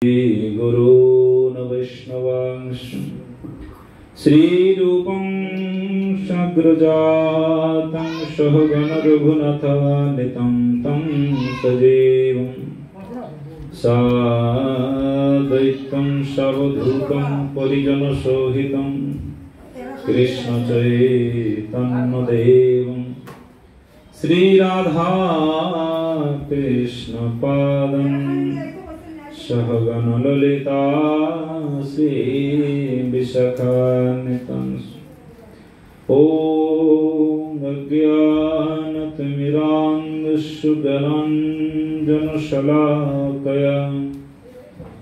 गुरून् वैष्णवांश्च श्रीरूपं साग्रजातं सहगण रघुनाथान्वितं तं सजीवं साद्वैतं सावधूतं परिजनसहितं कृष्णचैतन्यदेवं श्रीराधा कृष्णपादं सहगण ललिता श्री विशाखान्वितं ॐ अज्ञानतिमिरान्धस्य ज्ञानाञ्जनशलाकया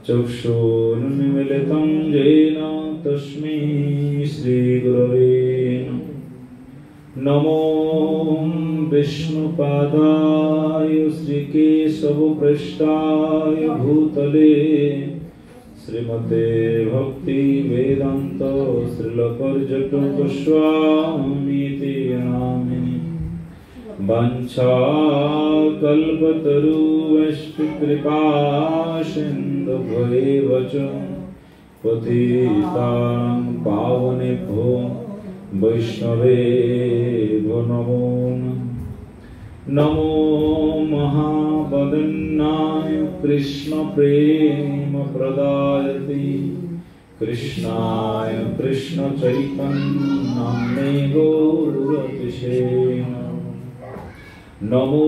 चक्षुरुन्मीलितं येन तस्मै श्रीगुरवे नमो विष्णुपादाय श्रीकेशवपृष्ठाय भूतले श्रीमते भक्ति वेदांत श्रीलपर्जटगोस्वामीति नामिनि वाञ्छाकल्पतरुश्च कृपा सिन्धुभ्येव च पतितां पावनेभ्यो वैष्णवेभ्यो नमो महावदन्नाय कृष्ण प्रेम प्रदायते कृष्णाय कृष्ण चैतन्य गौरतिशे नमो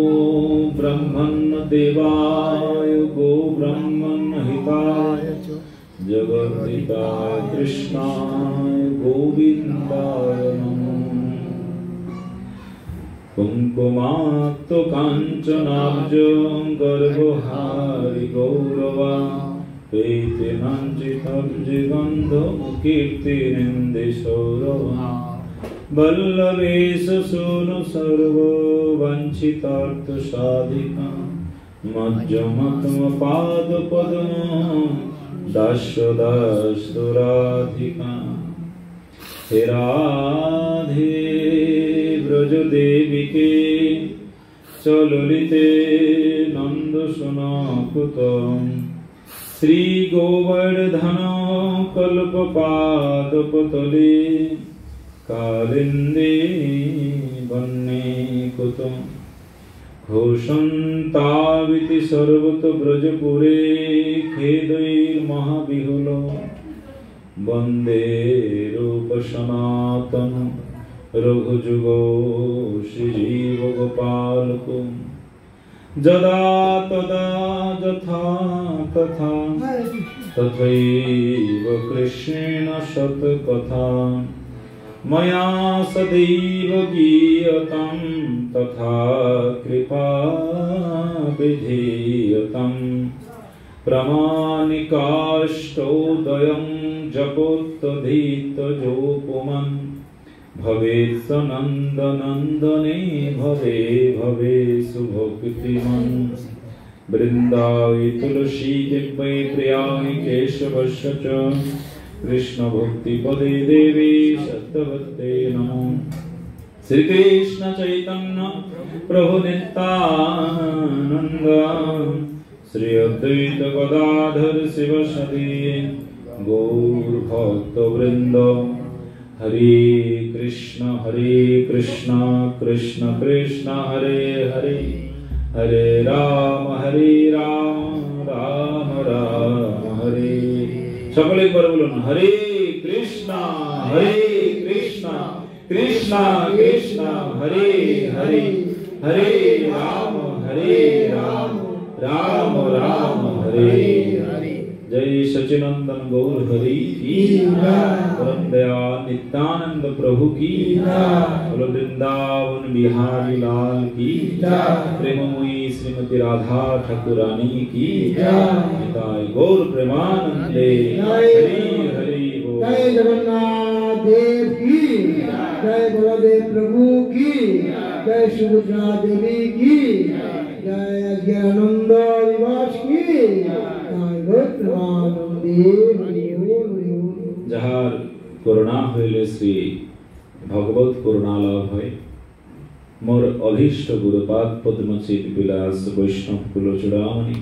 ब्रह्मन् देवाय गो ब्रह्मन् हिताय जगद्धिताय कृष्णाय गोविन्दाय नमो कुङ्कुमाक्त काञ्चनाब्जं गर्वहारि गौरवा प्रीतिनञ्जितब्जगन्धकीर्तिनिन्दिसौरवा वल्लभेश सोनु सर्ववाञ्छितार्थसाधिका मज्जमत्मपादपद्मं दास्यदास्तुराधिका हे राधे ब्रजदेविके चललिते नन्दसुनाकुतं श्रीगोवर्धन कल्पपादपतले कालिन्दे वन्ये कुतं घोषन्ताविति सर्वतो ब्रजपुरे खेदैर्महाविहुलो वन्दे रूपसनातनं रघुजुगो श्रीजीवगोपालको यदा तदा यथा तथा तथैव कृष्णेन शतकथा मया सदैव गीयतां तथा कृपा विधीयतां प्रमाणिकाष्टोदयं जपोत्तधीतजोपुमन् भवेत् स नन्दनन्दने भवे भवे सुभक्तिमन् वृन्दावै तुलसी दिव्यै प्रियाणि केशवस्य च कृष्ण भक्ति पदे देवी सत्यवते नमो श्री कृष्ण चैतन्य प्रभु नित्यानंद श्री अद्वैत गदाधर शिव सदी गौर भक्त वृंद हरे कृष्ण कृष्ण कृष्ण हरे हरे हरे राम राम राम हरे सकले एक बार बोलो ना हरे कृष्णा कृष्णा कृष्णा हरे हरे हरे राम राम राम हरे हरे जय सच्चिदानंद गौर हरि की परम दया नित्यानंद प्रभु की बोलो वृंदावन बिहारी लाल की प्रेममयी श्रीमती राधा ठाकुरानी की निताय गौर प्रेमानंदे हरि हरि बोल। जय जगन्नाथ देव की जय बलदेव प्रभु की जय सुभद्रा देवी की जय अज्ञानंद निवास की जहार करुणा हইলে श्री भगवत करुणा लाभ है मोर अभीष्ट गुरुपाद पद्मचित विलास वैष्णव कुल चूड़ामणि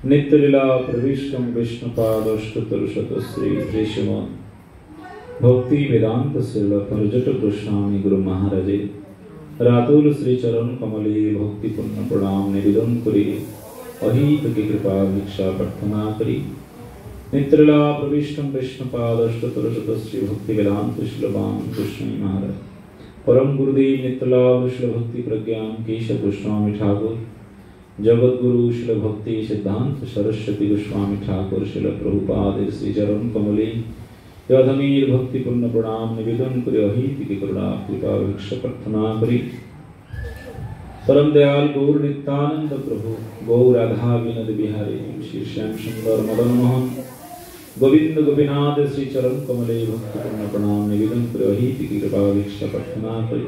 नित्यलीला प्रविष्टम विष्णुपादोष्टोत्तर श्री श्रीमद् भक्ति वेदांत श्रील परिजट गोस्वामी गुरु महाराजे रातुल श्री चरण कमले भक्ति पुण्य प्रणाम निवेदन करी अहित की कृपा भिक्षा प्रार्थना करी नित्यलीला प्रविष्टम विष्णुपादोष्टोत्तर श्री भक्ति वेदांत श्रीलवान गोस्वामी महाराज परम गुरुदेव नित्यलाभ श्री भक्ति प्रज्ञान केशव गोस्वामी ठाकुर जगत गुरु श्री भक्ति सिद्धांत सरस्वती गोस्वामी ठाकुर श्री प्रभुपाद श्री चरण कमले यधमीर भक्ति पूर्ण प्रणाम निवेदन करी अहित की करुणा कृपा भिक्षा प्रार्थना करी परम दयाल गौर नित्यानंद प्रभु गौ राधा विनोद बिहारी श्री श्याम सुंदर मदन मोहन गोविंद गोपीनाथ श्री चरण कमले भक्ति पूर्ण प्रणाम निवेदन करी अहित की कृपा भिक्षा प्रार्थना करी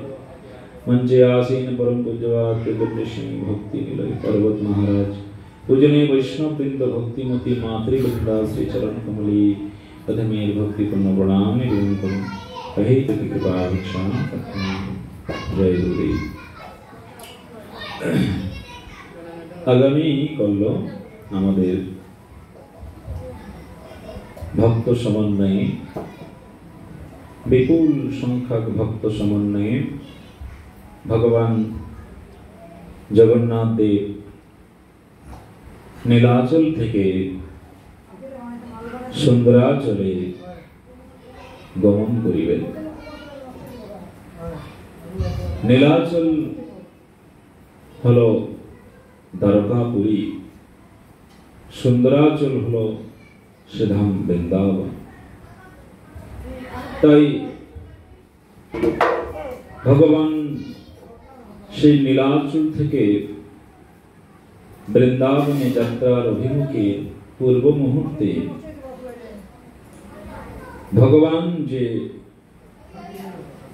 मंचे आसीन परम पूज्यवाद सिंह भक्ति निलय पर्वत महाराज पूजनीय वैष्णव वृंद भक्तिमती मातृवृंदा श्री चरण कमली अधमेर भक्ति पूर्ण प्रणाम निवेदन करूं अहित की कृपा भिक्षा प्रार्थना जय गुरुदेव। आगामी कल आमादेर भक्त समन्वये विपुल संख्यक भक्त समन्वये भगवान जगन्नाथ देव नीलाचल থেকে सुंदराचले गमन करिবেন। नीलाचल हलो द्वारकापुरी, सुंदराचल हलो श्रीधाम वृंदावन। তাই भगवान সেই নীলাচল থেকে বৃন্দাবনে যাত্রার অভিমুখে পূর্ব মুহূর্তে ভগবান যে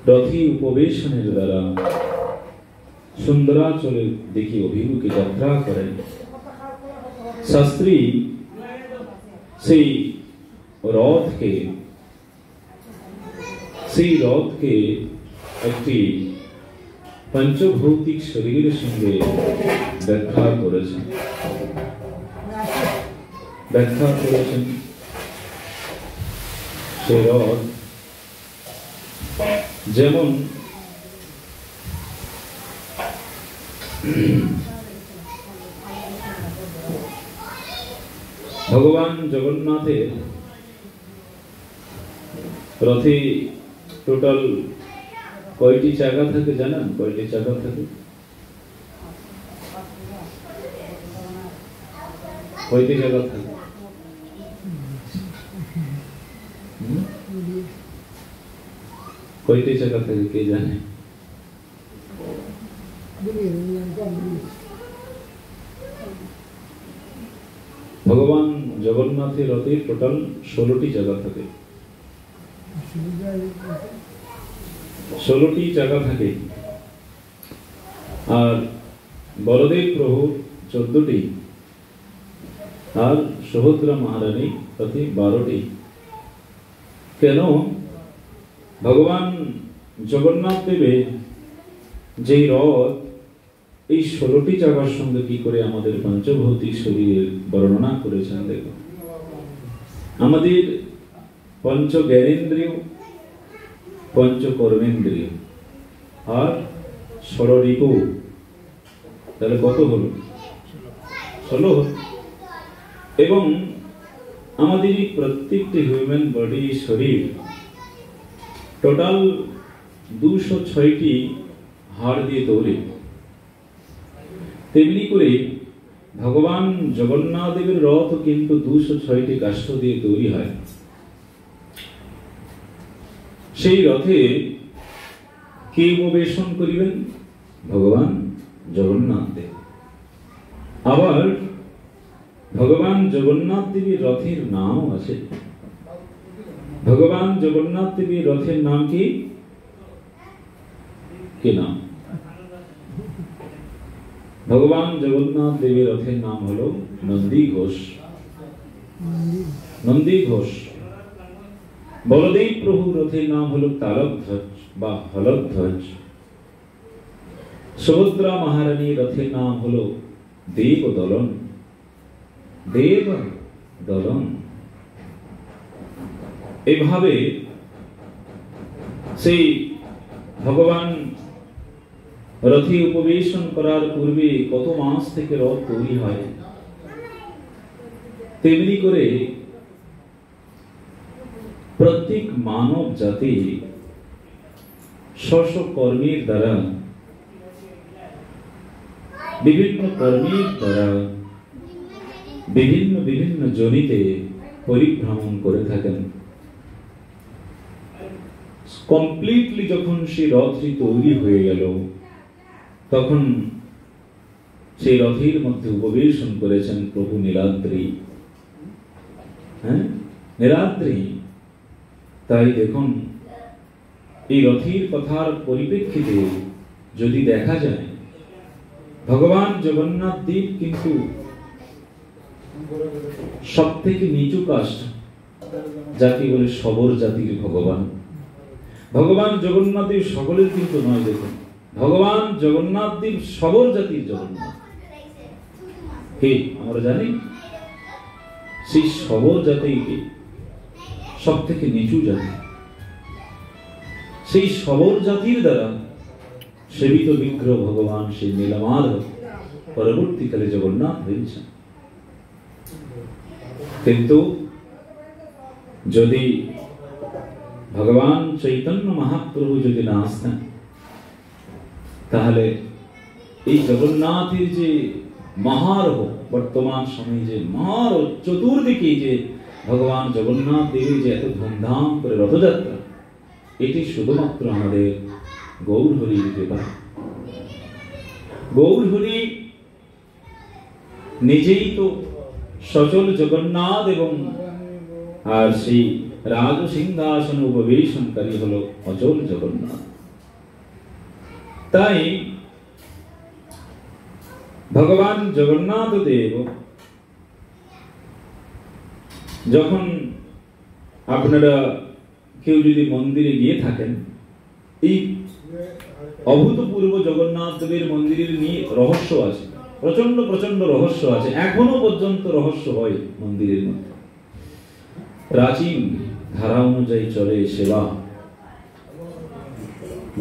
রথী উপবেশনের দ্বারা সুন্দরাচলের দিকে অভিমুখে যাত্রা করেন, শাস্ত্রী সেই রথকে একটি पंचभौतिक शरीर संगे व्याख्या करेছেন। সে রথ যেমন ভগবান জগন্নাথের রথে টোটাল কয়টি চাকা থাকে জানেন? কয়টি চাকা থাকে? কয়টি চাকা থাকে? কয়টি চাকা থাকে কে জানে? ভগবান জগন্নাথের রথে টোটাল 16টি চাকা থাকে। 16টি চাকা থাকে আর বলদেব প্রভু 14টি আর সুভদ্রা মহারানী প্রতি 12টি। কেন? ভগবান জগন্নাথ দেবের যেই রথ এই 16টি চাকার সঙ্গে কি করে আমাদের পঞ্চভৌতিক শরীরের বর্ণনা করেছেন দেখো। আমাদের পঞ্চ জ্ঞানেন্দ্রিয়, पंच कर्मेंद्रिय और षड़रिपु তাহলে কত হলো? 16 হলো। এবং আমাদের প্রত্যেকটি হিউম্যান বডি শরীর টোটাল 206টি হাড় দিয়ে তৈরি। তেমনি করে ভগবান জগন্নাথ দেবের রথ কিন্তু 206টি কাষ্ঠ দিয়ে তৈরি হয়। সেই রথে কে উপবেশন করিবেন? ভগবান জগন্নাথ দেব। আবার ভগবান জগন্নাথ দেবের রথের নাম আছে। ভগবান জগন্নাথ দেবের রথের নাম কি? কি নাম? ভগবান জগন্নাথ দেবের রথের নাম হলো নন্দী ঘোষ। নন্দী ঘোষ। বলদেব প্রভু রথের নাম হলো তালধ্বজ বা হলধ্বজ। সুভদ্রা মহারানী রথের নাম হলো দেবদলন দেব দলন। এভাবে সেই ভগবান রথে উপবেশন করার পূর্বে কত মাস থেকে রথ তৈরি হয়, তেমনি করে প্রত্যেক মানব জাতি স্ব কর্মের দ্বারা, বিভিন্ন কর্মের দ্বারা বিভিন্ন বিভিন্ন জনিতে পরিভ্রমণ করে থাকেন। কমপ্লিটলি যখন সেই রথটি তৈরি হয়ে গেল, তখন সেই রথের মধ্যে উপবেশন করেছেন প্রভু নীলাদ্রি। নীলাদ্রি। তাই দেখুন, এই রথের কথার পরিপ্রেক্ষিতে যদি দেখা যায়, ভগবান জগন্নাথ দেব কিন্তু সব থেকে নিচু কাস্ট, যাকে বলে সবর জাতির ভগবান। ভগবান জগন্নাথ দেব সকলের কিন্তু নয়। দেখুন, ভগবান জগন্নাথ দেব সবর জাতির জগন্নাথ। হে, আমরা জানি সেই সবর জাতিকে সব থেকে নিচু জাতি, সেই সবর জাতির দ্বারা সেবিত বিগ্রহ ভগবান সেই নীলমাধব পরবর্তীকালে জগন্নাথ হয়েছেন। কিন্তু যদি ভগবান চৈতন্য মহাপ্রভু যদি না আসতেন, তাহলে এই জগন্নাথের যে মহারহ, বর্তমান সময়ে যে মহারহ, চতুর্দিকে যে ভগবান জগন্নাথ দেবের যে এত ধুমধাম করে রথযাত্রা, এটি শুধুমাত্র আমাদের গৌরহরি দিতে পারে। গৌরহরি নিজেই তো সচল জগন্নাথ, এবং আর সেই রাজ সিংহাসন উপবেশনকারী হলো অচল জগন্নাথ। তাই ভগবান জগন্নাথ দেব যখন, আপনারা কেউ যদি মন্দিরে গিয়ে থাকেন, এই অভূতপূর্ব জগন্নাথ দেবের মন্দিরের নিয়ে রহস্য আছে, প্রচন্ড প্রচন্ড রহস্য আছে। এখনো পর্যন্ত রহস্য হয় মন্দিরের মধ্যে। প্রাচীন ধারা অনুযায়ী চলে সেবা।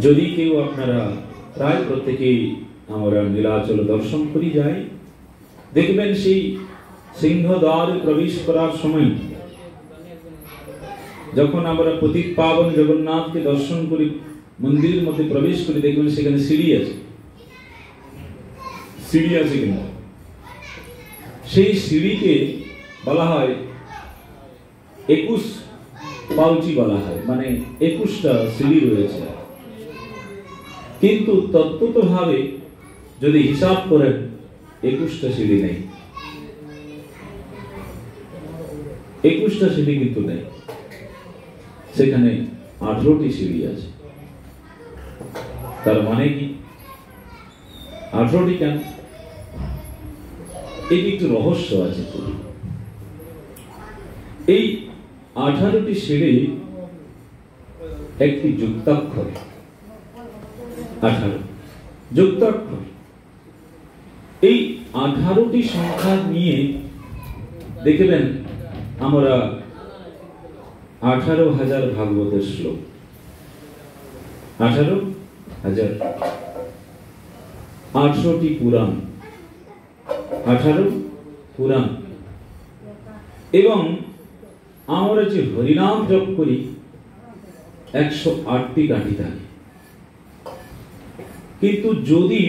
যদি কেউ, আপনারা প্রায় প্রত্যেকেই আমরা নীলাচল দর্শন করি যাই, দেখবেন সেই সিংহদ্বারে প্রবেশ করার সময় যখন আমরা পতিত পাবন জগন্নাথকে দর্শন করি, মন্দিরের মধ্যে প্রবেশ করি, দেখবেন সেখানে সিঁড়ি আছে। সিঁড়ি আছে কিনা, সেই সিঁড়িকে বলা হয় 21 পাউচি বলা হয়, মানে 21টা সিঁড়ি রয়েছে। কিন্তু তত্ত্বতভাবে যদি হিসাব করেন, 21টা সিঁড়ি নেই, 21টা সিঁড়ি কিন্তু নেই, সেখানে 18টি সিঁড়ি আছে। তার মানে কি 18টি কেন? এটি একটু রহস্য আছে। এই 18টি সিঁড়ি একটি যুক্তাক্ষর, 18 যুক্তাক্ষর। এই 18টি সংখ্যা নিয়ে দেখবেন আমরা 18,000 ভাগবতের শ্লোক, 18,000, 800টি পুরাণ, 18 পুরাণ, এবং আমরা যে হরিনাম জপ করি 108টি গাঁটি থাকে। কিন্তু যদি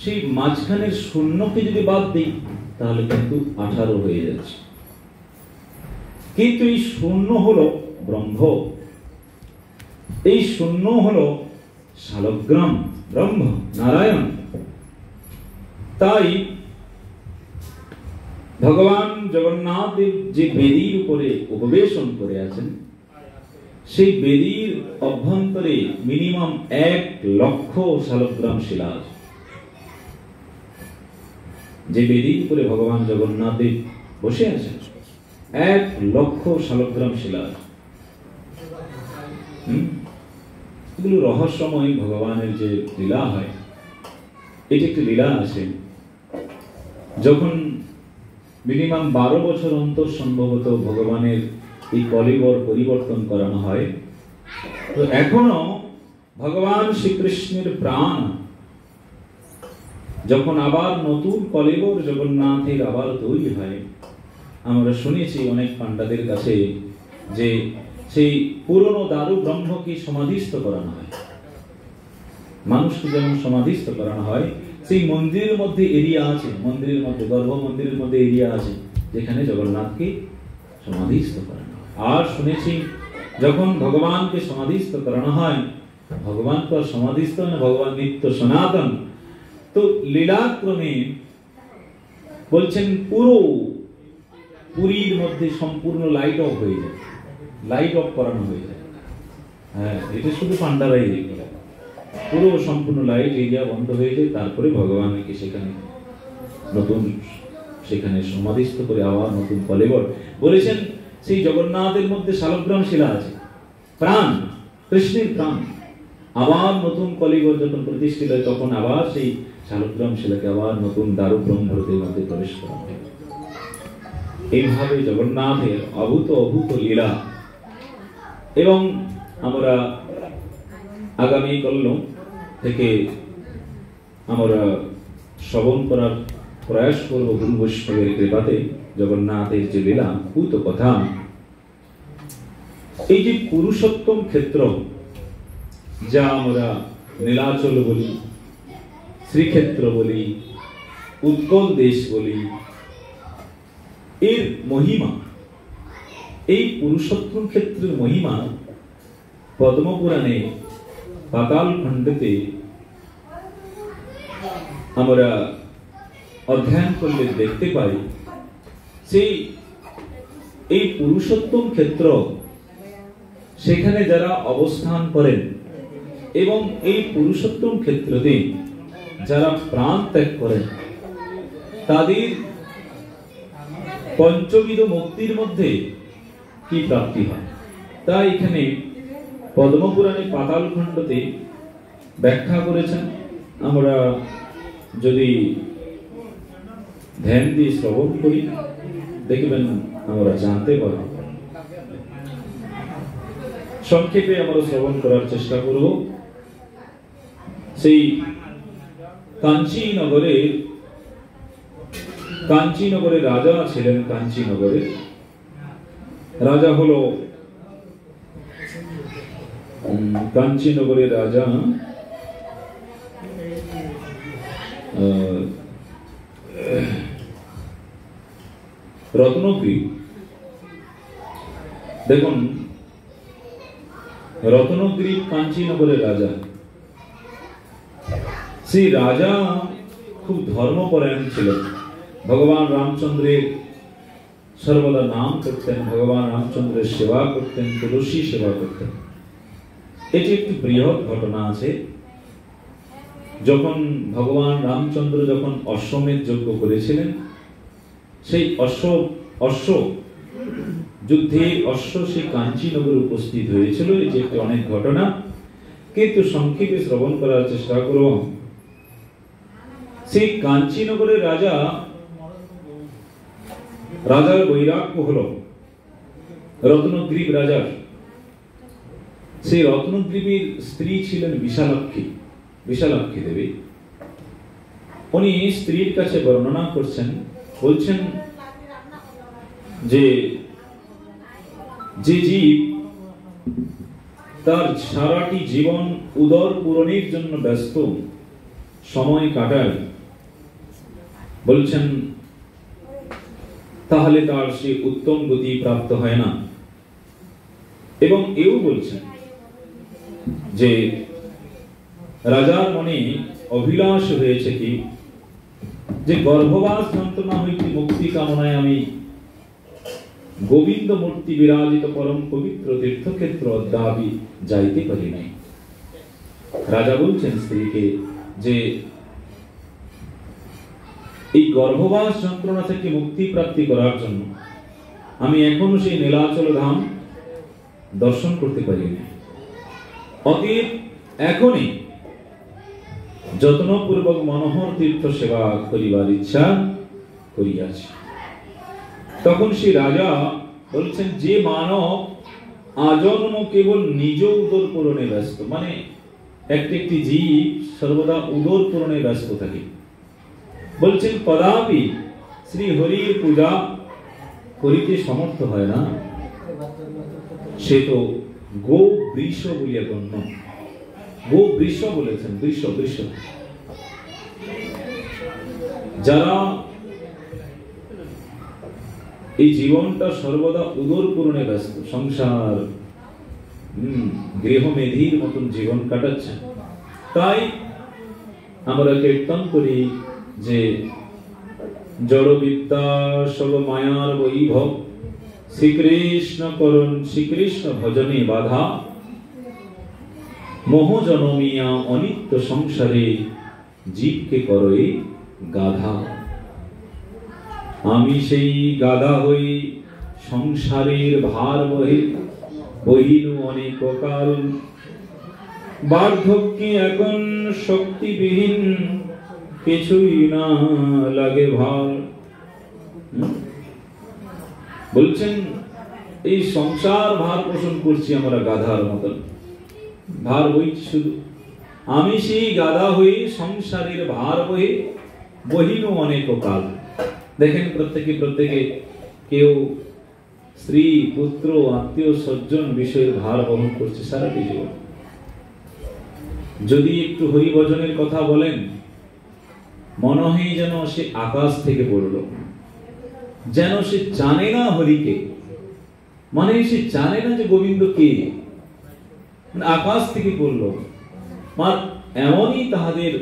সেই মাঝখানের শূন্যকে যদি বাদ দিই, তাহলে কিন্তু 18 হয়ে যাচ্ছে। কিন্তু এই শূন্য হলো ব্রহ্ম, এই শূন্য হলো শালগ্রাম ব্রহ্ম নারায়ণ। তাই ভগবান জগন্নাথ দেব যে বেদির উপরে উপবেশন করে আছেন, সেই বেদির অভ্যন্তরে মিনিমাম 1 লক্ষ শালগ্রাম শিলা আছে। যে বেদির উপরে ভগবান জগন্নাথ দেব বসে আছেন, 1 লক্ষ শালগ্রাম শিলা আছে। এগুলো রহস্যময় ভগবানের যে লীলা হয়। এটি একটি লীলা আছে, যখন মিনিমাম 12 বছর অন্তর সম্ভবত ভগবানের এই কলিবর পরিবর্তন করানো হয়। তো এখনো ভগবান শ্রীকৃষ্ণের প্রাণ যখন আবার নতুন কলিবর জগন্নাথের আবার তৈরি হয়, আমরা শুনেছি অনেক পাণ্ডাদের কাছে যে সেই পুরনো দারু ব্রহ্মকে সমাধিস্থ করানো হয়। মানুষকে যেমন সমাধিস্থ করানো হয়, সেই মন্দিরের মধ্যে এরিয়া আছে, মন্দিরের মধ্যে গর্ভ মন্দিরের মধ্যে এরিয়া আছে যেখানে জগন্নাথকে সমাধিস্থ করানো হয়। আর শুনেছি যখন ভগবানকে সমাধিস্থ করানো হয়, ভগবান তো সমাধিস্থ না, ভগবান নিত্য সনাতন। তো লীলাক্রমে বলছেন পুরো পুরীর মধ্যে সম্পূর্ণ লাইট অফ হয়ে যায়, লাইট অফ করানো হয়ে যায়। হ্যাঁ, এটা শুধু পাণ্ডারাই দেখবে, পুরো সম্পূর্ণ লাইট এরিয়া বন্ধ হয়ে যায়। তারপরে ভগবানকে সেখানে নতুন সেখানে সমাধিস্থ করে আবার নতুন কলেবর বলেছেন। সেই জগন্নাথের মধ্যে শালগ্রাম শিলা আছে, প্রাণ, কৃষ্ণের প্রাণ। আবার নতুন কলিবর যখন প্রতিষ্ঠিত হয় তখন আবার সেই শালগ্রাম শিলাকে আবার নতুন দারু ব্রহ্মরতের মধ্যে প্রবেশ করা হয়। এইভাবে জগন্নাথের অভূত লীলা। এবং আমরা আগামী কল্য থেকে আমরা শ্রবণ করার প্রয়াস করব গুরু বৈষ্ণবের কৃপাতে জগন্নাথের যে লীলা ভূত কথা। এই যে পুরুষোত্তম ক্ষেত্র, যা আমরা নীলাচল বলি, শ্রীক্ষেত্র বলি, উৎকল দেশ বলি, এর মহিমা, এই পুরুষোত্তম ক্ষেত্রের মহিমা পদ্মপুরাণে পাতাল খণ্ডতে আমরা অধ্যয়ন করলে দেখতে পাই। সেই এই পুরুষোত্তম ক্ষেত্র, সেখানে যারা অবস্থান করেন এবং এই পুরুষোত্তম ক্ষেত্রতে যারা প্রাণ ত্যাগ করেন, তাদের পঞ্চবিধ মুক্তির মধ্যে কি প্রাপ্তি হয়, তা এখানে পদ্মপুরাণে পাতাল খণ্ডতে ব্যাখ্যা করেছেন। আমরা যদি ধ্যান দিয়ে শ্রবণ করি দেখবেন আমরা জানতে পারব। সংক্ষেপে আমরা শ্রবণ করার চেষ্টা করব। সেই কাঞ্চীনগরে রাজা ছিলেন। কাঞ্চীনগরে রাজা হলো কাঞ্চীনগরের রাজা রত্নগ্রীব। দেখুন, রত্নগ্রীব কাঞ্চীনগরের রাজা। সেই রাজা খুব ধর্মপরায়ণ ছিলেন। ভগবান রামচন্দ্রের সর্বদা নাম করতেন, ভগবান রামচন্দ্রের সেবা করতেন, তুলসী সেবা করতেন। এটি একটি বৃহৎ ঘটনা আছে। যখন ভগবান রামচন্দ্র যখন অশ্বমেধ যজ্ঞ করেছিলেন, সেই অশ্ব যুদ্ধে অশ্ব সেই কাঞ্চীনগরে উপস্থিত হয়েছিল। এটি একটি অনেক ঘটনা, কিন্তু সংক্ষেপে শ্রবণ করার চেষ্টা করব। সেই কাঞ্চীনগরের রাজার বৈরাগ্য হলো রত্নগ্রীব রাজার। সেই রত্নগ্রীবের স্ত্রী ছিলেন বিশালাক্ষী দেবী। উনি স্ত্রীর কাছে বর্ণনা করছেন, বলছেন যে জীব তার সারাটি জীবন উদর পূরণের জন্য ব্যস্ত সময় কাটায়, বলছেন তাহলে তার সে উত্তম গতি প্রাপ্ত হয় না। এবং এও বলছেন যে রাজার মনে অভিলাষ হয়েছে কি, যে গর্ভবাস যন্ত্রণা হইতে মুক্তি কামনায় আমি গোবিন্দ মূর্তি বিরাজিত পরম পবিত্র তীর্থক্ষেত্র অদ্যাবি যাইতে পারি নাই। রাজা বলছেন স্ত্রীকে যে এই গর্ভবাস যন্ত্রণা থেকে মুক্তি প্রাপ্তি করার জন্য আমি এখনো সেই নীলাচল ধাম দর্শন করতে পারি না। অতএব এখনই যত্নপূর্বক মনোহর তীর্থ সেবা করিবার ইচ্ছা করিয়াছি। তখন সেই রাজা বলছেন, যে মানব আজন্ম কেবল নিজ উদর পূরণে ব্যস্ত, মানে একটি জীব সর্বদা উদর পূরণে ব্যস্ত থাকে, বলছেন কদাপি শ্রী হরির পূজা করিতে সমর্থ হয় না, সে তো গো বৃষ বলিয়া গণ্য। গো বৃষ বলেছেন, বৃষ বৃষ। যারা এই জীবনটা সর্বদা উদর পূরণে ব্যস্ত, সংসার গৃহমেধির মতন জীবন কাটাচ্ছেন, তাই আমরা কীর্তন করি যে জড়বিদ্যা সব মায়ার বৈভব, শ্রীকৃষ্ণ করণ শ্রীকৃষ্ণ ভজনে বাধা, মোহ জনমিয়া অনিত্য সংসারে জীবকে করই গাধা। আমি সেই গাধা হই সংসারের ভার বহিনু অনেক কাল, বার্ধক্যে এখন শক্তিবিহীন কিছুই না লাগে ভার। বলছেন এই সংসার ভার পোষণ করছি আমরা গাধার মতন, ভার বইছি শুধু। আমি সেই গাধা হই সংসারের ভার বহিনু অনেক কাল। দেখেন প্রত্যেকে কেউ স্ত্রী পুত্র আত্মীয় স্বজন বিষয়ের ভার বহন করছে সারাটি জীবন। যদি একটু হরি ভজনের কথা বলেন, মনে হয় যেন সে আকাশ থেকে পড়লো, যেন সে জানে না হরিকে, মানে সে জানে না যে গোবিন্দ কে, আকাশ থেকে পড়লো। এমনই তাহাদের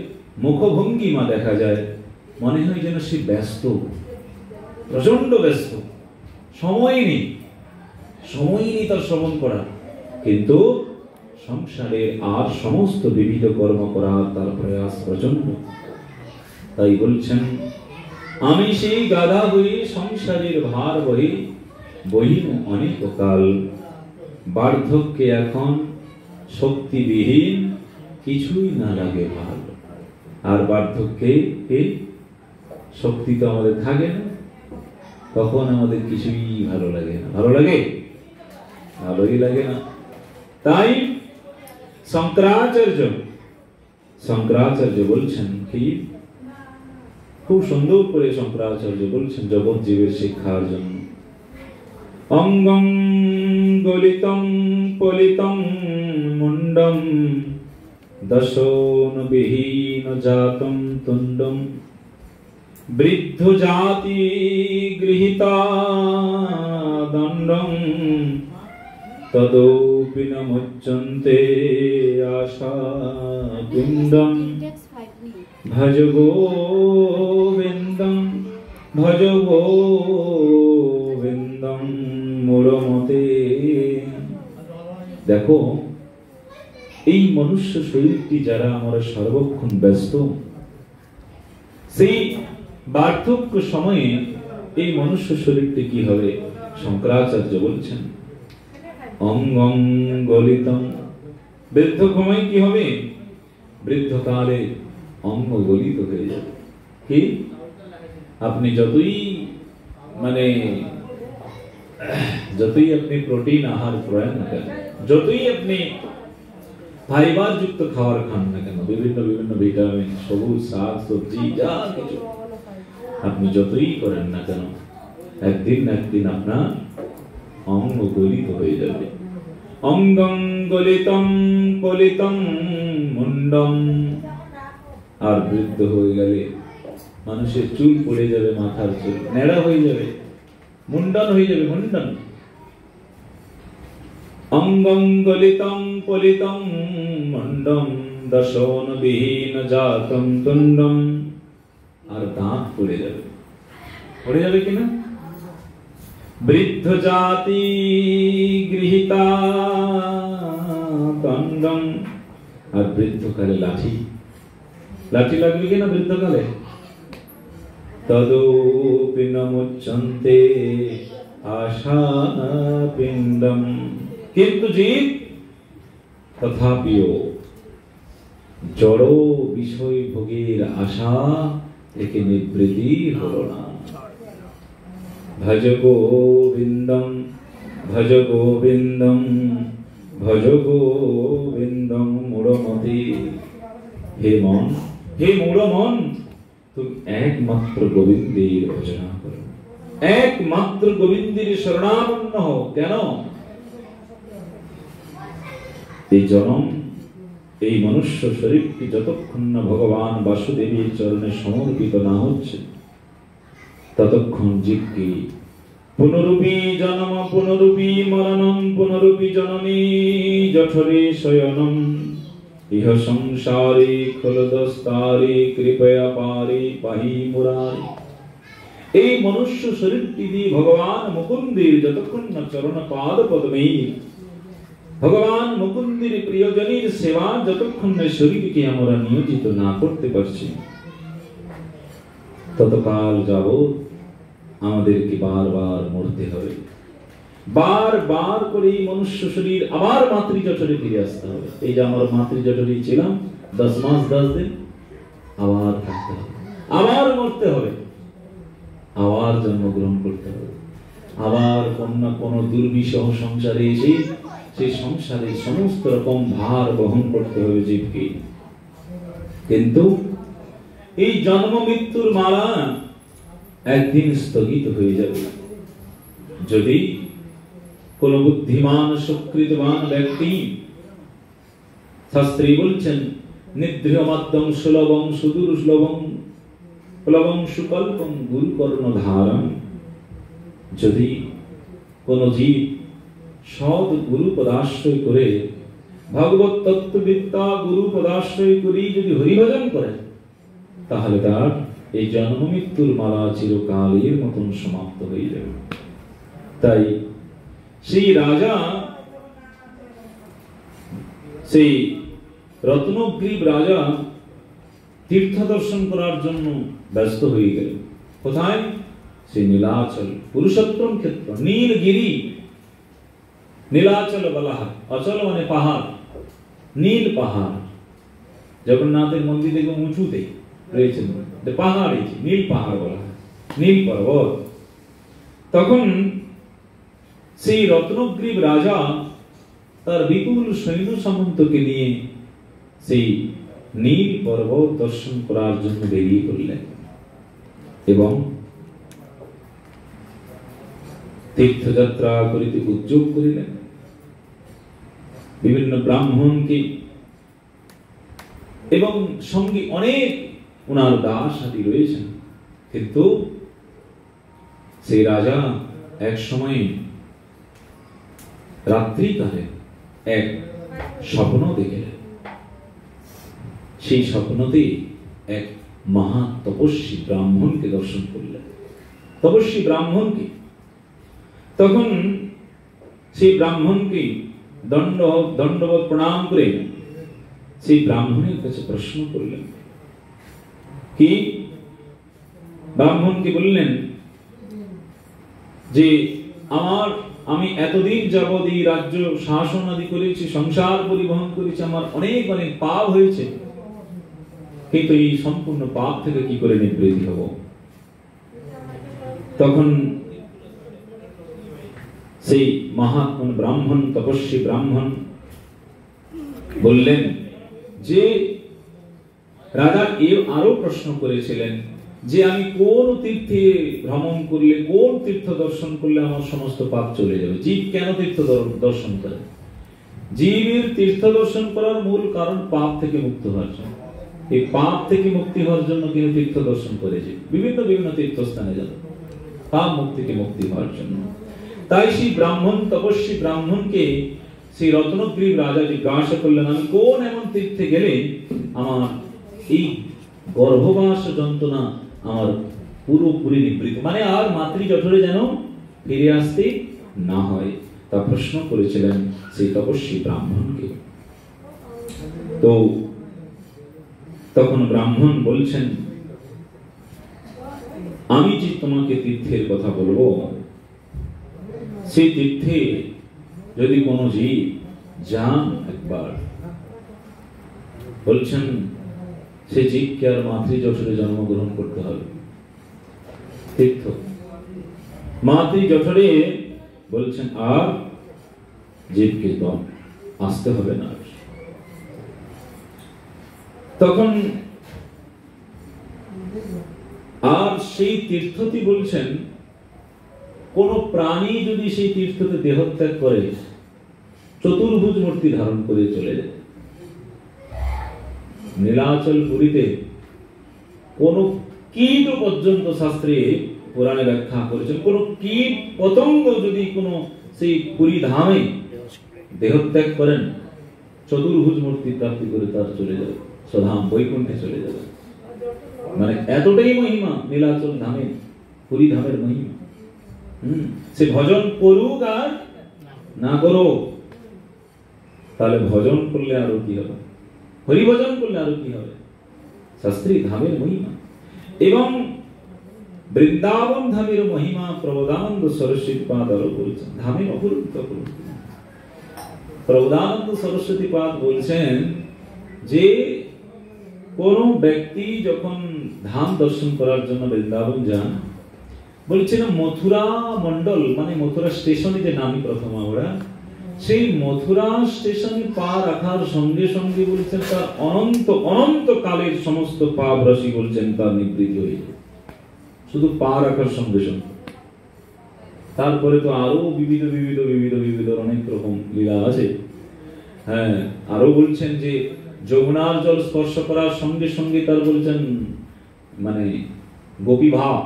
মুখভঙ্গিমা দেখা যায়, মনে হয় যেন সে ব্যস্ত, প্রচন্ড ব্যস্ত, সময় নেই তার শ্রবণ করা, কিন্তু সংসারের আর সমস্ত বিবিধ কর্ম করার তার প্রয়াস প্রচন্ড। তাই বলছেন আমি সেই গাধা হই সংসারের ভার বহিনু অনেক কাল, বার্ধক্যে এখন শক্তিবিহীন কিছুই না লাগে ভার। আর বার্ধক্যে শক্তি তো আমাদের থাকে না, তখন আমাদের কিছুই ভালো লাগে না। ভালো লাগে? ভালোই লাগে না। তাই শঙ্করাচার্য বলছেন কি, খুব সুন্দর করে শঙ্করাচার্য বলছেন জগৎ জীবের শিক্ষার জন্য, অঙ্গং গলিতং পলিতং মুন্ডম দশন বিহীন জাতম তুণ্ডম, বৃদ্ধ জাতি গৃহীতা দণ্ডং তদোপি ন মুচ্যন্তে আশা পিণ্ডম, ভজ গোবিন্দম মূঢ়মতে। দেখো এই মনুষ্য শরীরটি যারা আমরা সর্বক্ষণ ব্যস্ত, সেই বার্ধক্য সময়ে এই মনুষ্য শরীরটি কি হবে? শঙ্করাচার্য বলছেন অঙ্গং গলিতম, বৃদ্ধকালে কি হবে? বৃদ্ধকালে অঙ্গ গলিত হয়ে যাবে। কি আপনি যতই আপনি প্রোটিন আহার প্রয়োগ না কেন, যতই আপনি ফাইবার যুক্ত খাবার খান না কেন, বিভিন্ন ভিটামিন, সবুজ শাক সবজি যা কিছু আপনি যতই করেন না কেন, একদিন আপনার অঙ্গ গলিত হয়ে যাবে। অঙ্গং গলিতং পলিতং মুন্ডম, আর বৃদ্ধ হয়ে গেলে মানুষের চুল পড়ে যাবে, মাথার চুল নেড়া হয়ে যাবে, মুন্ডন হয়ে যাবে, মুন্ডন। অঙ্গং গলিতং পলিতং মুন্ডম দশন বিহীন জাতম তুণ্ডম, আর দাঁত পড়ে যাবে কিনা? বৃদ্ধ জাতি গৃহীতা দণ্ডম, আর বৃদ্ধকালে লাঠি লাগবে কিনা বৃদ্ধকালে? তদোপি ন মুচ্যন্তে আশা পিণ্ডম, কিন্তু জীব তথাপিও জড় বিষয় ভোগের আশা থেকে নিবৃত্তি হলো না। ভজ গোবিন্দম ভজ গোবিন্দম ভজ গোবিন্দম মূঢ়মতি। হে মন, হে মূঢ় মন, তুমি একমাত্র গোবিন্দের ভজনা করো, একমাত্র গোবিন্দের শরণাপন্ন হও। কেন? এই জনম, এই মনুষ্য শরীরটি যতক্ষণ না ভগবান বাসুদেবের চরণে সমর্পিত না হচ্ছে, ততক্ষণ জীবকে পুনরূপী জন্ম পুনরূপী মরণম পুনরূপী জননী জঠরে শয়নম ইহ সংসারে খলদস্তারে কৃপয়া পারে পাহি মুরারি। এই মনুষ্য শরীরটি দিয়ে ভগবান মুকুন্দের যতক্ষণ না চরণ পাদ পদ্মে ভগবান মুকুন্দের প্রিয়জনের সেবা যতক্ষণ না শরীরকে আমরা নিয়োজিত না করতে পারছি, ততকাল যাবৎ আমাদেরকে বারবার মরতে হবে। বারবার করে এই মনুষ্য শরীর আবার মাতৃজঠরে ফিরে আসতে হবে। এই যে আমরা মাতৃজঠরে ছিলাম 10 মাস 10 দিন, আবার থাকতে হবে, আবার মরতে হবে, আবার জন্মগ্রহণ করতে হবে, আবার কোন দুর্বিষহ সংসারে এসে সেই সংসারে সমস্ত রকম ভার বহন করতে হবে জীবকে। কিন্তু এই জন্ম মৃত্যুর মালা একদিন স্থগিত হয়ে যাবে। যদি কোন বুদ্ধিমান সুকৃতবান ব্যক্তি, শাস্ত্রী বলছেন নিদ্রিয়মাদ্যং সুলভং সুদুর্লভং প্লবং সুকল্পং গুরুকর্ণ ধারণ, যদি কোন জীব সৎ গুরু পদাশ্রয় করে ভগবত তত্ত্ববিদ্যা গুরু পদাশ্রয় করে যদি হরিভজন করে, তাহলে তার এই জন্ম মৃত্যুর মালা চিরকালের মতন সমাপ্ত হয়ে যাবে। তাই সেই রাজা, সেই রত্নগ্রীব রাজা তীর্থ দর্শন করার জন্য ব্যস্ত হয়ে গেল। কোথায়? সেই নীলাচল, পুরুষোত্তম ক্ষেত্র, নীলগিরি। নীলাচল বলা হয়, অচল মানে পাহাড়, নীল পাহাড়। জগন্নাথের মন্দির দেখবে উঁচুতে রয়েছে, পাহাড়, নীল পাহাড় বলা হয়, নীল পর্বত। তখন সেই রত্নগ্রীব রাজা তার বিপুল সৈন্য সামন্তকে নিয়ে সেই নীল পর্বত দর্শন করার জন্য বেরিয়ে পড়লেন এবং তীর্থযাত্রা করিতে উদ্যোগ করিলেন। বিভিন্ন ব্রাহ্মণকে এবং সঙ্গে অনেক ওনার দাস আদি রয়েছেন। কিন্তু সেই রাজা এক সময় রাত্রিকালে এক স্বপ্ন দেখলেন। সেই স্বপ্নতে এক মহা তপস্বী ব্রাহ্মণকে দর্শন করলেন, তপস্বী ব্রাহ্মণকে। তখন সেই ব্রাহ্মণকে দণ্ডবত প্রণাম করে সেই ব্রাহ্মণের কাছে প্রশ্ন করলেন। কি? ব্রাহ্মণকে বললেন যে আমি এতদিন যাবৎ এই রাজ্য শাসন আদি করেছি, সংসার পরিবহন করেছি, আমার অনেক অনেক পাপ হয়েছে, কিন্তু এই সম্পূর্ণ পাপ থেকে কি করে নিবৃত্তি হব? তখন সেই মহাত্মা ব্রাহ্মণ, তপস্বী ব্রাহ্মণ বললেন যে রাজা আরো প্রশ্ন করেছিলেন যে আমি কোন তীর্থে ভ্রমণ করলে, কোন তীর্থ দর্শন করলে আমার সমস্ত পাপ চলে যাবে। জীব কেন তীর্থ দর্শন করে? জীবের তীর্থ দর্শন করার মূল কারণ পাপ থেকে মুক্ত হওয়ার জন্য। এই পাপ থেকে মুক্তি হওয়ার জন্য কিন্তু তীর্থ দর্শন করেছে, বিভিন্ন বিভিন্ন তীর্থস্থানে যাবে পাপ মুক্তিকে মুক্তি হওয়ার জন্য। তাই সেই ব্রাহ্মণ, তপস্বী ব্রাহ্মণকে সেই রত্নগ্রীব রাজা জিজ্ঞাসা করলেন, আমি কোন এমন তীর্থে গেলে আমার এই গর্ভবাস যন্ত্রণা আমার পুরোপুরি নিবৃত্ত, মানে আর মাতৃজঠরে যেন ফিরে আসতে না হয়, তা প্রশ্ন করেছিলেন সেই তপস্বী ব্রাহ্মণকে। তো তখন ব্রাহ্মণ বলছেন, আমি যে তোমাকে তীর্থের কথা বলবো, সেই তীর্থে যদি কোনো জীব যান একবার, বলছেন সে জীবকে আর মাতৃজঠরে জন্মগ্রহণ করতে হবে। তীর্থ মাতৃ জঠরে বলছেন আর জীবকে দম আসতে হবে না। তখন আর সেই তীর্থটি বলছেন কোন প্রাণী যদি সেই তীর্থতে দেহত্যাগ করে চতুর্ভুজ মূর্তি ধারণ করে চলে যায়। নীলাচল পুরীতে কোন কীট পর্যন্ত শাস্ত্রে পুরাণে ব্যাখ্যা করেছেন, কোন কীট পতঙ্গ যদি কোন সেই পুরী ধামে দেহত্যাগ করেন চতুর্ভুজ মূর্তি প্রাপ্তি করে তার চলে যাবে স্বধাম বৈকুণ্ঠে চলে যাবে। মানে এতটাই মহিমা নীলাচল ধামে, পুরী ধামের মহিমা। সে ভজন করুক আর না করো, তাহলে ভজন করলে আরো কি হবে, হরিভজন করলে আরো কি হবে, শাস্ত্রী ধামের মহিমা। এবং বৃন্দাবন ধামের মহিমা প্রবোধানন্দ সরস্বতী পাদ আরো বলছেন, ধামের অপরূপ। প্রবোধানন্দ সরস্বতী পাদ বলছেন যে কোন ব্যক্তি যখন ধাম দর্শন করার জন্য বৃন্দাবন যান, বলছেন মথুরা মন্ডল মানে মথুরা স্টেশনে যে নামি প্রথম আমরা, সেই মথুরা স্টেশনে পা রাখার সঙ্গে সঙ্গে বলছেন তার অনন্ত অনন্ত কালের সমস্ত পাপ রাশি বলছেন তার নিবৃত্তি হয়ে যায়, শুধু পা রাখার সঙ্গে সঙ্গে। তারপরে তো আরো বিবিধ বিবিধ বিবিধ বিবিধ অনেক রকম লীলা আছে। হ্যাঁ, আরো বলছেন যে যমুনার জল স্পর্শ করার সঙ্গে সঙ্গে তার বলছেন মানে গোপী ভাব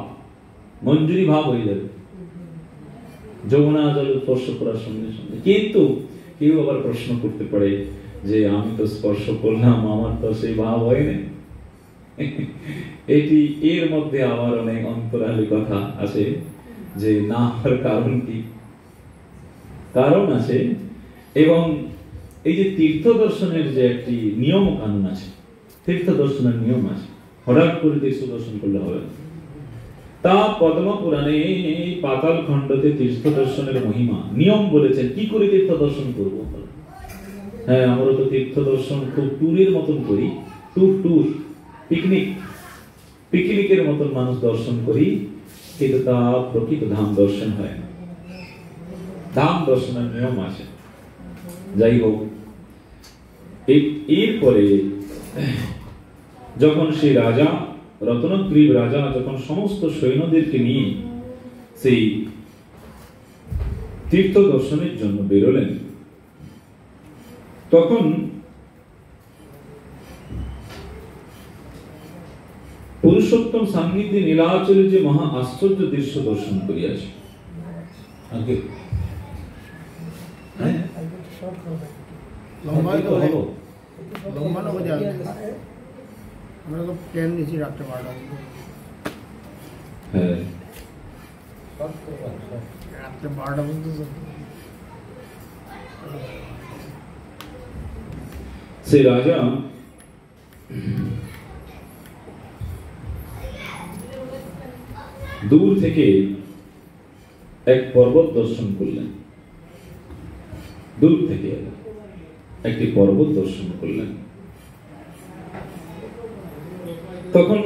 মঞ্জুরি ভাব হয়ে যাবে যমুনা জল স্পর্শ করার সঙ্গে সঙ্গে। কিন্তু কেউ আবার প্রশ্ন করতে পারে যে আমি তো স্পর্শ করলাম, আমার তো সেই ভাব হয়নি। এটি এর মধ্যে আবার অনেক অন্তরালী কথা আছে যে না হওয়ার কারণ কি, কারণ আছে। এবং এই যে তীর্থ দর্শনের যে একটি নিয়ম কানুন আছে, তীর্থ দর্শনের নিয়ম আছে, হঠাৎ করে তীর্থ দর্শন করলে হবে না। তা পদ্ম পুরাণে পাতাল খণ্ডতে তীর্থ দর্শনের মহিমা নিয়ম বলেছেন কি করে তীর্থ দর্শন করবো। হ্যাঁ, আমরা তো তীর্থ দর্শন খুব ট্যুরের মতন করি, ট্যুর পিকনিকের মতন মানুষ দর্শন করি, কিন্তু তা প্রকৃত ধাম দর্শন হয় না। ধাম দর্শনের নিয়ম আছে। যাই হোক, এরপরে যখন সেই রাজা রত্নগ্রীব রাজা যখন সমস্ত সৈন্যদেরকে নিয়ে সেই তীর্থ দর্শনের জন্য বেরোলেন, তখন পুরুষোত্তম সান্নিধ্যে নীলাচলে যে মহা আশ্চর্য দৃশ্য দর্শন করিয়াছে। আগে আমরা তো প্ল্যান নিয়েছি রাত্রে 12টা পর্যন্ত। সে রাজা দূর থেকে এক পর্বত দর্শন করলেন, দূর থেকে একটি পর্বত দর্শন করলেন। তখন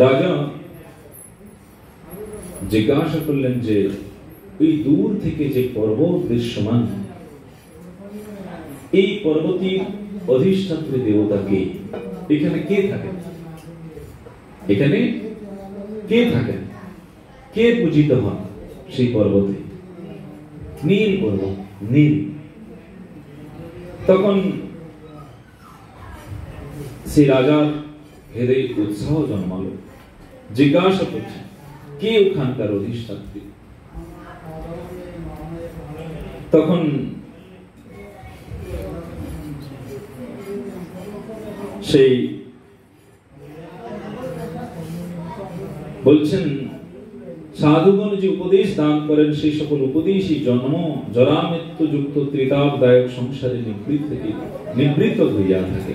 রাজা জিজ্ঞাসা করলেন যে এই দূর থেকে যে পর্বত দৃশ্যমান, এই পর্বতের অধিষ্ঠাত্রী দেবতা কে? এখানে কে থাকেন? এখানে কে থাকেন? কে পূজিত হন সেই পর্বতে? নীল পর্বত, নীল। তখন সে রাজার হৃদয়ে উৎসাহ জন্মালো, জিজ্ঞাসা করছে কে ওখানকার অধিষ্ঠাত্রী? তখন সেই বলছেন সাধুগণ যে উপদেশ দান করেন সেই সকল উপদেশই জন্ম জরা মৃত্যু যুক্ত ত্রিতাপদায়ক সংসারে নিবৃত্ত হইয়া থাকে।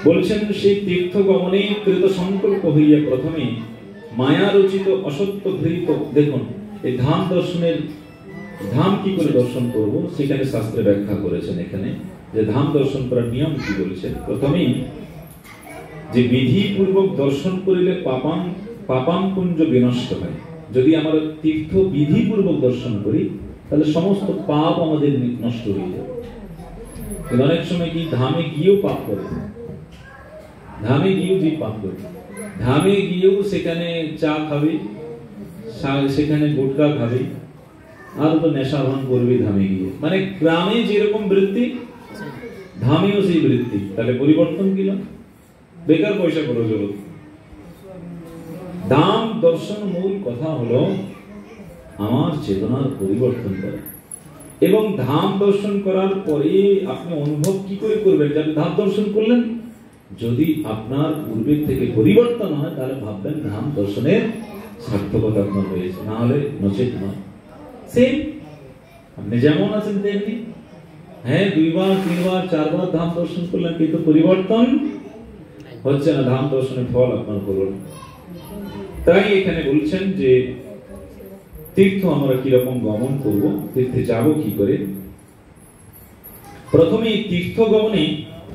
বলছেন সেই তীর্থ গমনে কৃত সংকল্প হইয়া প্রথমে মায়া রচিত অসত্য ঘৃত। দেখুন এই ধাম দর্শনের, ধাম কি করে দর্শন করব সেখানে শাস্ত্রে ব্যাখ্যা করেছেন। এখানে যে ধাম দর্শন করার নিয়ম কি বলেছেন, প্রথমেই যে বিধিপূর্বক দর্শন করিলে পাপাঙ্কুঞ্জ বিনষ্ট হয়। যদি আমরা তীর্থ বিধিপূর্বক দর্শন করি তাহলে সমস্ত পাপ আমাদের নষ্ট হয়ে যাবে। অনেক সময় কি ধামে গিয়েও পাপ করে, ধামে গিয়েও যে পাপ করে, ধামে গিয়েও সেখানে চা খাবে, সেখানে গুটকা খাবে, আর তো নেশা ভান করবে ধামে গিয়ে। মানে গ্রামে যেরকম বৃত্তি ধামেও সেই বৃত্তি, তাহলে পরিবর্তন কি না? বেকার পয়সা খরচ হলো। ধাম দর্শন মূল কথা হলো আমার চেতনার পরিবর্তন করা। এবং ধাম দর্শন করার পরে আপনি অনুভব কি করে করবেন যে আপনি ধাম দর্শন করলেন? যদি আপনার পূর্বের থেকে পরিবর্তন হয় তাহলে ভাববেন ধাম দর্শনের সার্থকতা আপনার হয়েছে, না হলে নচেত নয়। সেম আপনি যেমন আছেন তেমনি। হ্যাঁ, 2 বার 3 বার 4 বার ধাম দর্শন করলেন কিন্তু পরিবর্তন হচ্ছে না, ধাম দর্শনের ফল আপনার হলো না। তাই এখানে বলছেন যে তীর্থ আমরা কিরকম গমন করব, তীর্থে যাব কি করে। প্রথমে তীর্থ গমনে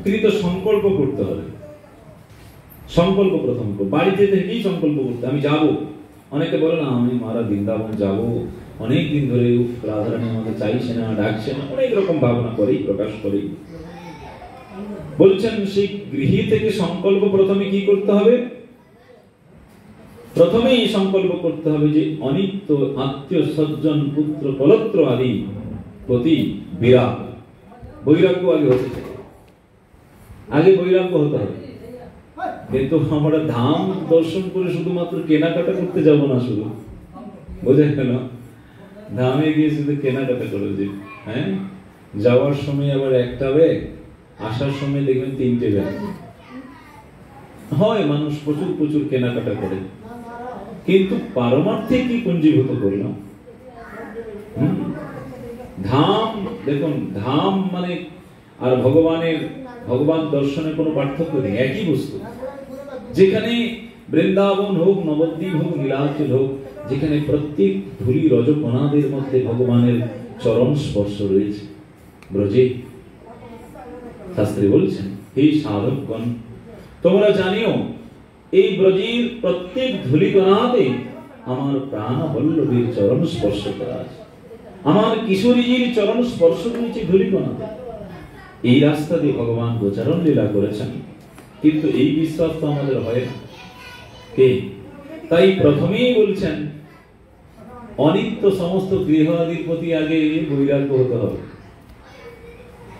কৃত সংকল্প করতে হবে। সংকল্প প্রথম বাড়িতে থেকেই সংকল্প করতে, আমি যাব। অনেকে বলে না আমি মারা বৃন্দাবন যাব, অনেক দিন ধরে রাধারানী আমাকে চাইছে না, ডাকছে না, অনেক রকম ভাবনা করেই প্রকাশ করি। বলছেন সেই গৃহী থেকে সংকল্প প্রথমে কি করতে হবে? প্রথমেই সংকল্প করতে হবে যে অনিত্য আত্মীয় সজ্জন পুত্র কলত্র আদি প্রতি বিরাগ, বৈরাগ্য আগে হতে চাই, আগে বৈরাগ্য হতে হবে। কিন্তু আমরা ধাম দর্শন করে শুধুমাত্র কেনাকাটা করতে যাব না, শুধু বোঝা গেল? ধামে গিয়ে শুধু কেনাকাটা করে যে, হ্যাঁ, যাওয়ার সময় আবার একটা ব্যাগ, আসার সময় দেখবেন 3টে ব্যাগ হয়। মানুষ প্রচুর প্রচুর কেনাকাটা করে, কিন্তু পারমার্থে কি পুঞ্জীভূত করলাম? ধাম দেখুন, ধাম মানে আর ভগবান দর্শনের কোনো পার্থক্য নেই, একই বস্তু। যেখানে বৃন্দাবন হোক, নবদ্বীপ হোক, নীলাচল হোক, যেখানে প্রত্যেক ধূলি রজকণাদের মধ্যে ভগবানের চরণ স্পর্শ রয়েছে। ব্রজে শাস্ত্রী বলছেন, হে সাধকগণ, তোমরা জানিও এই ব্রজের প্রত্যেক ধূলিকণাতে আমার প্রাণ বল্লভীর চরণ স্পর্শ করা আছে, আমার কিশোরীজির চরণ স্পর্শ রয়েছে ধূলিকণাতে। এই রাস্তা দিয়ে ভগবান গোচারণ লীলা করেছেন, কিন্তু এই বিশ্বাস তো আমাদের হয় না। তাই প্রথমেই বলছেন অনিত্য সমস্ত গৃহ আদির প্রতি আগে বৈরাগ্য হতে হবে,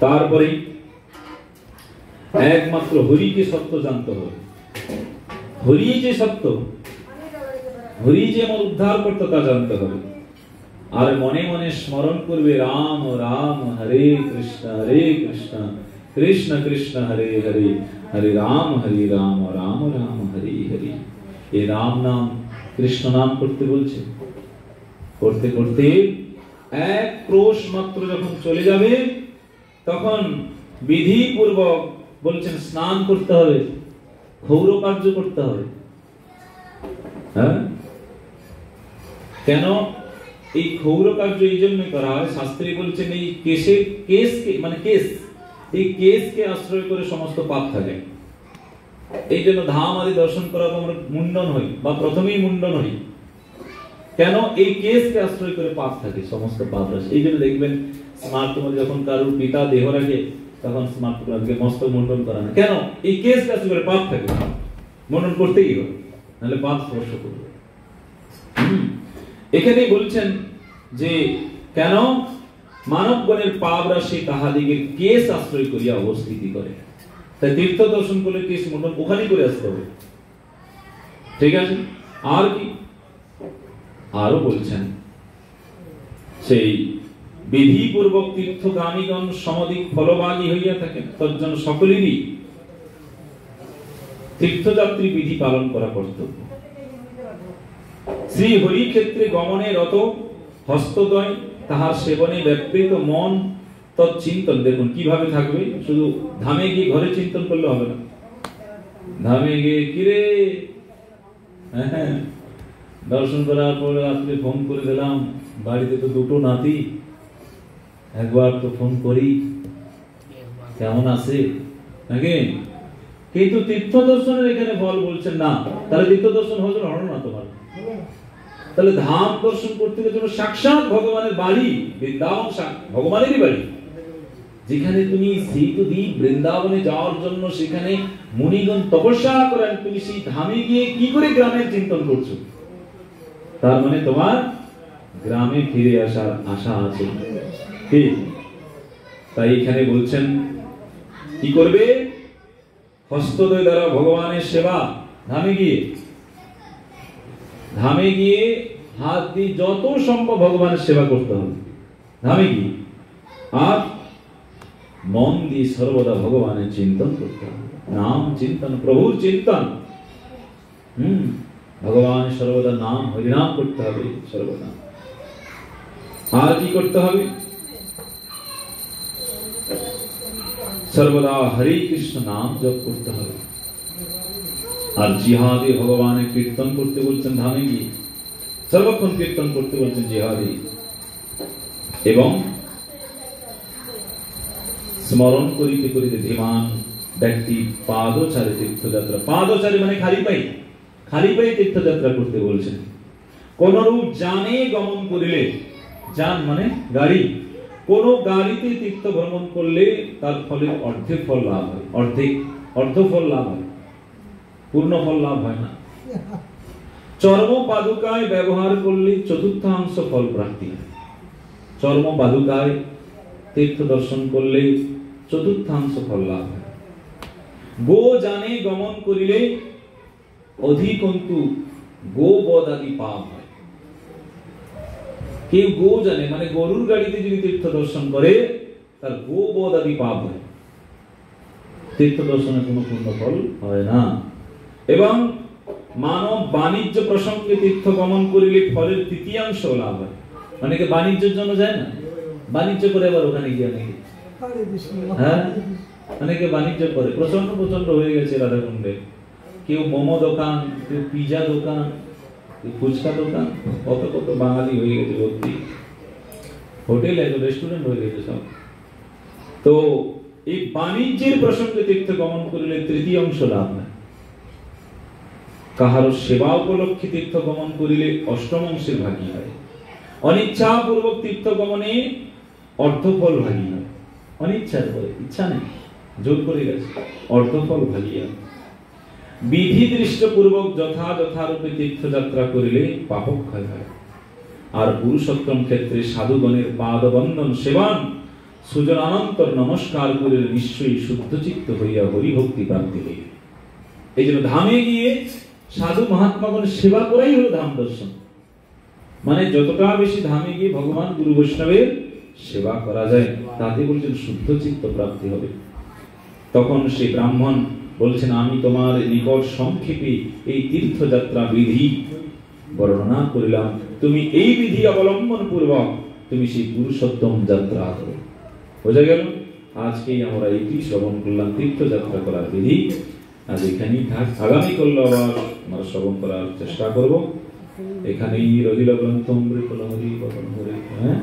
তারপরে একমাত্র হরিকে সত্য জানতে হবে। হরি যে সত্য, হরি যে আমার উদ্ধার করতে, তা জানতে হবে। আর মনে মনে স্মরণ করবে রাম রাম হরে কৃষ্ণ কৃষ্ণ কৃষ্ণ হরে হরে, হরে রাম রাম রাম হরে হরে। এই রাম নাম কৃষ্ণ নাম করতে বলছে। করতে করতে এক ক্রোশ মাত্র যখন চলে যাবে, তখন বিধি পূর্বক বলছেন স্নান করতে হবে, ক্ষৌর কার্য করতে হবে। হ্যাঁ, কেন এই ক্ষৌর কার্য এই জন্য করা হয়? শাস্ত্রী বলছেন এই এই কেশকে আশ্রয় করে সমস্ত পাপ থাকে। এই জন্য ধাম আদি দর্শন করার পর আমরা মুন্ডন হই, বা প্রথমেই মুন্ডন হই। কেন? এই কেশকে আশ্রয় করে পাপ থাকে, সমস্ত পাপ রাশি। এই জন্য দেখবেন স্মার্টফোনে যখন কারোর পিতা দেহ রাখে, তখন স্মার্টফোনকে মস্তক মুন্ডন করা না। কেন? এই কেশকে আশ্রয় করে পাপ থাকে, মুন্ডন করতেই হবে, নাহলে পাপ স্পর্শ করবে। এখানে বলছেন যে কেন মানবগণের পাপ রাশি তাহাদিগের কেশ আশ্রয় করিয়া অবস্থিতি করে। তাই তীর্থ দর্শন করলে কেশ মুন্ডন ওখানেই করে আসতে হবে। ঠিক আছে? আর কি? আরো বলছেন সেই বিধিপূর্বক তীর্থগামীগণ সমধিক ফলবাগী হইয়া থাকেন, তজ্জন সকলেরই তীর্থযাত্রী বিধি পালন করা কর্তব্য। শ্রী হরি ক্ষেত্রে গমনে রত হস্তদ্বয় তাহার সেবনে ব্যাপৃত মন তৎচিন্তন। দেখুন কিভাবে থাকবে, শুধু ধামে গিয়ে ঘরে চিন্তন করলে হবে না। ধামে গিয়ে কিরে দর্শন করার পরে রাত্রে ফোন করে দিলাম, বাড়িতে তো দুটো নাতি, একবার তো ফোন করি কেমন আছে নাকি, কিন্তু তীর্থ দর্শনের এখানে ফল বলছেন না, তাহলে তীর্থ দর্শন হলো না তোমার। তাহলে ধাম দর্শন করতে গেলে সাক্ষাৎ ভগবানের বাড়ি, বৃন্দাবন ভগবানেরই বাড়ি, যেখানে তুমি দ্বীপ বৃন্দাবনে যাওয়ার জন্য সেখানে মুনিগণ তপস্যা করেন, তুমি সেই ধামে গিয়ে কি করে গ্রামের চিন্তন করছো? তার মানে তোমার গ্রামে ফিরে আসার আশা আছে। ঠিক তাই এখানে বলছেন কি করবে? হস্তদ্বয় দ্বারা ভগবানের সেবা। ধামে গিয়ে হাত দিয়ে যত সম্ভব ভগবানের সেবা করতে হবে ধামে গিয়ে, আর মন দিয়ে সর্বদা ভগবানের চিন্তন করতে হবে, নাম চিন্তন, প্রভুর চিন্তন। ভগবান সর্বদা নাম হরিনাম করতে হবে সর্বদা। আর কি করতে হবে? সর্বদা হরে কৃষ্ণ নাম জপ করতে হবে। আর জিহাদে ভগবানের কীর্তন করতে বলছেন ধামে গিয়ে, সর্বক্ষণ কীর্তন করতে বলছেন জিহাদে। এবং স্মরণ করিতে করিতে ধীমান ব্যক্তি পাদচারে তীর্থযাত্রা, পাদচারে মানে খালি পায়ে তীর্থযাত্রা করতে বলছেন। কোন রূপ জানে গমন করিলে, যান মানে গাড়ি, কোন গাড়িতে তীর্থ ভ্রমণ করলে তার ফলে অর্ধেক ফল লাভ হয়, অর্ধ ফল লাভ হয়, পূর্ণ ফল লাভ হয় না। চর্ম পাদুকায় ব্যবহার করলে চতুর্থাংশ ফল প্রাপ্তি হয়। চর্ম পাদুকায় তীর্থ দর্শন করলে চতুর্থাংশ ফল লাভ হয়। গো জানে গমন করিলে অধিকন্তু গোবধ আদি পাপ হয়। কেউ গো জানে মানে গরুর গাড়িতে যদি তীর্থ দর্শন করে তার গোবধ আদি পাপ হয়, তীর্থ দর্শনের কোনো পূর্ণ ফল হয় না। এবং মানব বাণিজ্য প্রসঙ্গে তীর্থ গমন করিলে ফলের তৃতীয়াংশ লাভ হয়। অনেকে বাণিজ্যের জন্য যায় না, বাণিজ্য করে আবার ওখানে গিয়ে অনেকে বাণিজ্য করে, প্রচন্ড হয়ে গেছে রাধাকুণ্ডে। কেউ মোমো দোকান, কেউ পিজা দোকান, কেউ ফুচকা দোকান, কত বাঙালি হয়ে গেছে ভর্তি, হোটেল এক রেস্টুরেন্ট হয়ে গেছে সব। তো এই বাণিজ্যের প্রসঙ্গে তীর্থ গমন করিলে তৃতীয়াংশ লাভ হয়। কাহার সেবা উপলক্ষে তীর্থ গমন করিলে অষ্টমাংশের ভাগী হয়। অনিচ্ছা পূর্বক তীর্থ গমনে অর্ধফল ভাগী হয়। অনিচ্ছার পরে, ইচ্ছা নেই, জোর করে গেছে, অর্ধফল ভাগী হয়। বিধি দৃষ্ট পূর্বক যথারূপে তীর্থযাত্রা করিলে পাপক্ষয় হয়। আর পুরুষোত্তম ক্ষেত্রে সাধুগণের পাদবন্ধন সেবান সুজনানন্তর নমস্কার করিলে নিশ্চয়ই শুদ্ধচিত্ত হইয়া হরিভক্তি প্রাপ্তি হইবে। এই জন্য ধামে গিয়ে সাধু মহাত্মাগণের সেবা করাই হলো ধাম দর্শন। মানে যতটা বেশি ধামে গিয়ে ভগবান গুরু বৈষ্ণবের সেবা করা যায় তাতে বলছেন শুদ্ধ চিত্ত প্রাপ্তি হবে। তখন সেই ব্রাহ্মণ বলছেন, আমি তোমার নিকট সংক্ষেপে এই তীর্থযাত্রা বিধি বর্ণনা করিলাম, তুমি এই বিধি অবলম্বন পূর্বক তুমি সেই পুরুষোত্তম যাত্রা করো। বোঝা গেল? আজকেই আমরা এটি শ্রবণ করলাম তীর্থযাত্রা করার বিধি। আজ এখানেই থাক, আগামী কাল আবার আমরা শ্রবণ করার চেষ্টা করব। এখানেই রহিল গ্রন্থ অমৃত লহরী পবন হরে। হ্যাঁ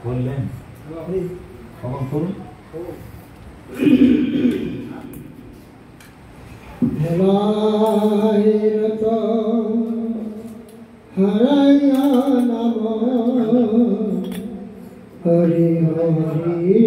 বললেন কখন করুন? হরায়া নাম হরি হরি